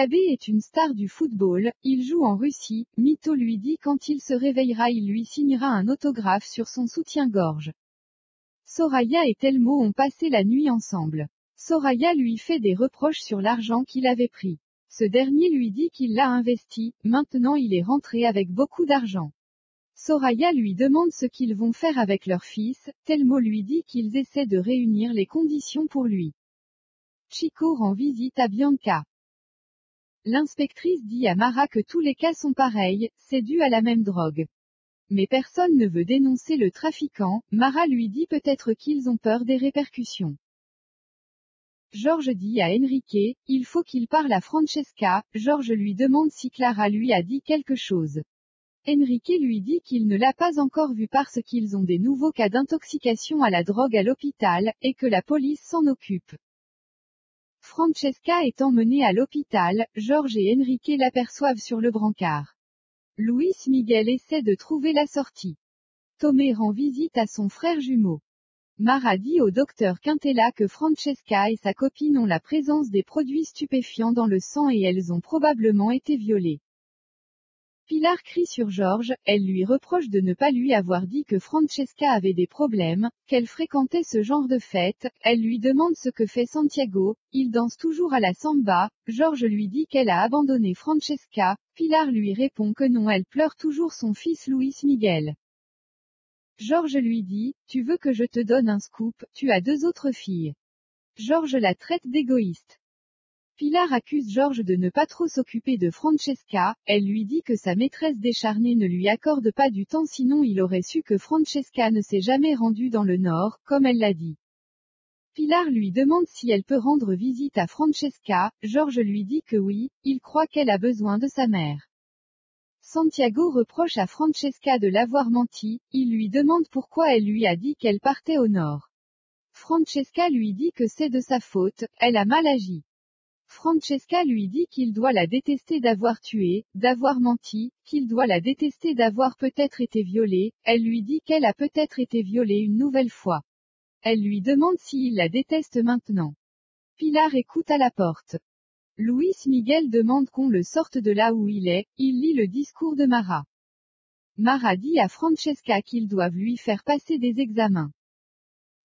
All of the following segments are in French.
KB est une star du football, il joue en Russie, Mito lui dit quand il se réveillera il lui signera un autographe sur son soutien-gorge. Soraya et Telmo ont passé la nuit ensemble. Soraya lui fait des reproches sur l'argent qu'il avait pris. Ce dernier lui dit qu'il l'a investi, maintenant il est rentré avec beaucoup d'argent. Soraya lui demande ce qu'ils vont faire avec leur fils, Telmo lui dit qu'ils essaient de réunir les conditions pour lui. Chico rend visite à Bianca. L'inspectrice dit à Mara que tous les cas sont pareils, c'est dû à la même drogue. Mais personne ne veut dénoncer le trafiquant, Mara lui dit peut-être qu'ils ont peur des répercussions. George dit à Enrique, il faut qu'il parle à Francesca, George lui demande si Clara lui a dit quelque chose. Enrique lui dit qu'il ne l'a pas encore vu parce qu'ils ont des nouveaux cas d'intoxication à la drogue à l'hôpital, et que la police s'en occupe. Francesca est emmenée à l'hôpital, George et Enrique l'aperçoivent sur le brancard. Luis Miguel essaie de trouver la sortie. Tomé rend visite à son frère jumeau. Mara dit au docteur Quintella que Francesca et sa copine ont la présence des produits stupéfiants dans le sang et elles ont probablement été violées. Pilar crie sur George, elle lui reproche de ne pas lui avoir dit que Francesca avait des problèmes, qu'elle fréquentait ce genre de fête, elle lui demande ce que fait Santiago, il danse toujours à la samba, George lui dit qu'elle a abandonné Francesca, Pilar lui répond que non elle pleure toujours son fils Luis Miguel. George lui dit, tu veux que je te donne un scoop, tu as 2 autres filles. George la traite d'égoïste. Pilar accuse George de ne pas trop s'occuper de Francesca, elle lui dit que sa maîtresse décharnée ne lui accorde pas du temps sinon il aurait su que Francesca ne s'est jamais rendue dans le Nord, comme elle l'a dit. Pilar lui demande si elle peut rendre visite à Francesca, George lui dit que oui, il croit qu'elle a besoin de sa mère. Santiago reproche à Francesca de l'avoir menti, il lui demande pourquoi elle lui a dit qu'elle partait au Nord. Francesca lui dit que c'est de sa faute, elle a mal agi. Francesca lui dit qu'il doit la détester d'avoir tué, d'avoir menti, qu'il doit la détester d'avoir peut-être été violée, elle lui dit qu'elle a peut-être été violée une nouvelle fois. Elle lui demande s'il la déteste maintenant. Pilar écoute à la porte. Luis Miguel demande qu'on le sorte de là où il est, il lit le discours de Mara. Mara dit à Francesca qu'ils doivent lui faire passer des examens.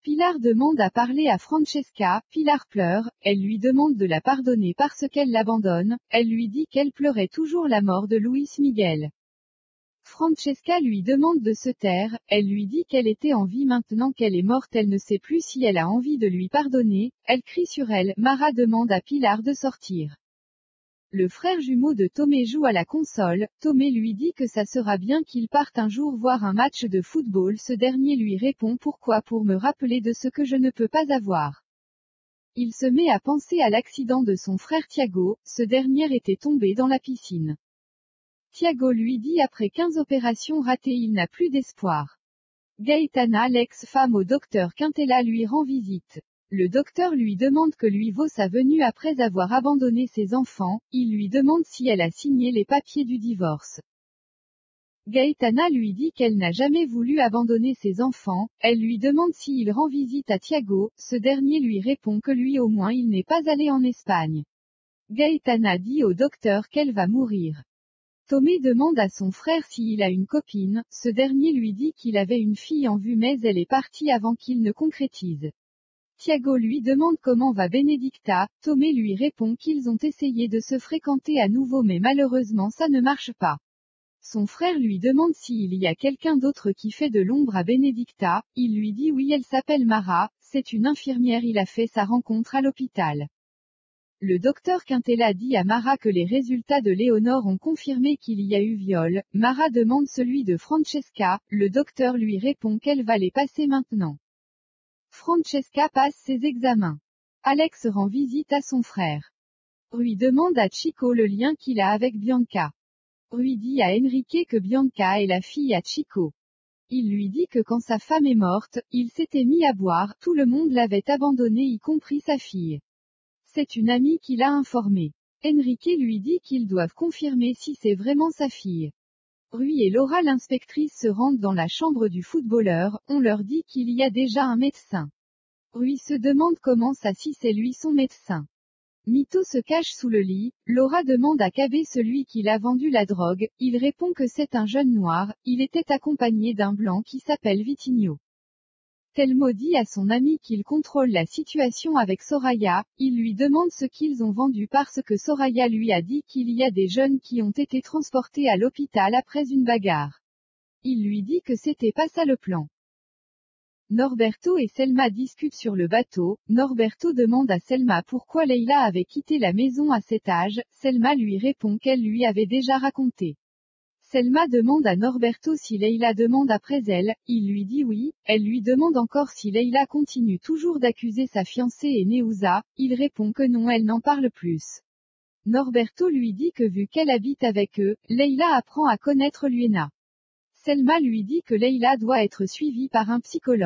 Pilar demande à parler à Francesca, Pilar pleure, elle lui demande de la pardonner parce qu'elle l'abandonne, elle lui dit qu'elle pleurait toujours la mort de Luis Miguel. Francesca lui demande de se taire, elle lui dit qu'elle était en vie maintenant qu'elle est morte elle ne sait plus si elle a envie de lui pardonner, elle crie sur elle, Mara demande à Pilar de sortir. Le frère jumeau de Tomé joue à la console, Tomé lui dit que ça sera bien qu'il parte un jour voir un match de football ce dernier lui répond pourquoi pour me rappeler de ce que je ne peux pas avoir. Il se met à penser à l'accident de son frère Thiago, ce dernier était tombé dans la piscine. Thiago lui dit après 15 opérations ratées il n'a plus d'espoir. Gaetana l'ex-femme au docteur Quintella lui rend visite. Le docteur lui demande que lui vaut sa venue après avoir abandonné ses enfants, il lui demande si elle a signé les papiers du divorce. Gaetana lui dit qu'elle n'a jamais voulu abandonner ses enfants, elle lui demande s'il rend visite à Thiago, ce dernier lui répond que lui au moins il n'est pas allé en Espagne. Gaetana dit au docteur qu'elle va mourir. Tomé demande à son frère s'il a une copine, ce dernier lui dit qu'il avait une fille en vue mais elle est partie avant qu'il ne concrétise. Thiago lui demande comment va Benedicta, Tomé lui répond qu'ils ont essayé de se fréquenter à nouveau mais malheureusement ça ne marche pas. Son frère lui demande s'il y a quelqu'un d'autre qui fait de l'ombre à Benedicta, il lui dit oui elle s'appelle Mara, c'est une infirmière il a fait sa rencontre à l'hôpital. Le docteur Quintella dit à Mara que les résultats de Léonore ont confirmé qu'il y a eu viol, Mara demande celui de Francesca, le docteur lui répond qu'elle va les passer maintenant. Francesca passe ses examens. Alex rend visite à son frère. Rui demande à Chico le lien qu'il a avec Bianca. Rui dit à Enrique que Bianca est la fille à Chico. Il lui dit que quand sa femme est morte, il s'était mis à boire, tout le monde l'avait abandonné y compris sa fille. C'est une amie qui l'a informé. Enrique lui dit qu'ils doivent confirmer si c'est vraiment sa fille. Rui et Laura l'inspectrice se rendent dans la chambre du footballeur, on leur dit qu'il y a déjà un médecin. Rui se demande comment ça si c'est lui son médecin. Mito se cache sous le lit, Laura demande à Kabe celui qui l'a vendu la drogue, il répond que c'est un jeune noir, il était accompagné d'un blanc qui s'appelle Vitinho. Telmo dit à son ami qu'il contrôle la situation avec Soraya, il lui demande ce qu'ils ont vendu parce que Soraya lui a dit qu'il y a des jeunes qui ont été transportés à l'hôpital après une bagarre. Il lui dit que c'était pas ça le plan. Norberto et Selma discutent sur le bateau, Norberto demande à Selma pourquoi Leila avait quitté la maison à cet âge, Selma lui répond qu'elle lui avait déjà raconté. Selma demande à Norberto si Leila demande après elle, il lui dit oui, elle lui demande encore si Leila continue toujours d'accuser sa fiancée et Neuza, il répond que non, elle n'en parle plus. Norberto lui dit que vu qu'elle habite avec eux, Leila apprend à connaître Luena. Selma lui dit que Leila doit être suivie par un psychologue.